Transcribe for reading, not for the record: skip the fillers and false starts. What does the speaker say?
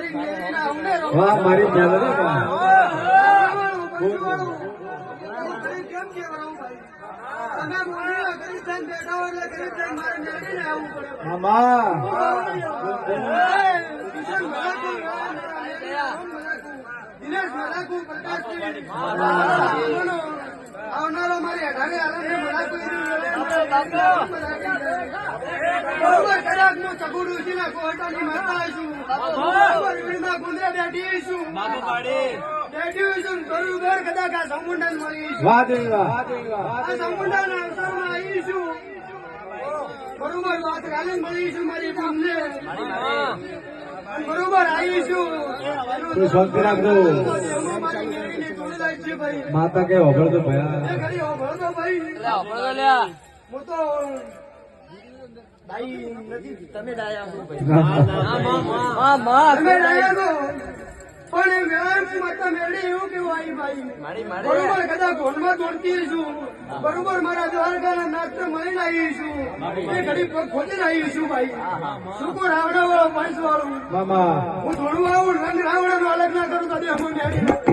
વાહ મારી મેલડી મામા આવનારો મારી અઢારે કદાચ હું ચગુડું છું ને કોર્ટાની માતા છું ગુંદરે બેઠી છું બેઠી છું બરોબર કદાચ આ સમુંડન મળી વાહ દેવી વાહ આ સમુંડન અવસરમાં આવી છું બરોબર વાત કાલે મળી છું મારી બુનને બરોબર આવી છું તું શાંતિ રાખજો માતા કે હોબળ તો ભયા હું તો ભાઈ નથી તમે ડાયા તમે ડાયા છો પણ વ્યવહારમાં માતા મેળવી એવું કેવું આવી ભાઈ બરોબર કદાચ ઘોડમાં દોડતી છું બરોબર મારા દ્વારકાના નાસ્તો મળીને આવી છું એ ઘડી પગ ખોદીને આવી છું ભાઈ શું કો રાવણા વાળો પાંચ વાળું મામા હું થોડું આવું રંગ રાવણાનો અલગ ના કરું તો હું મેળવી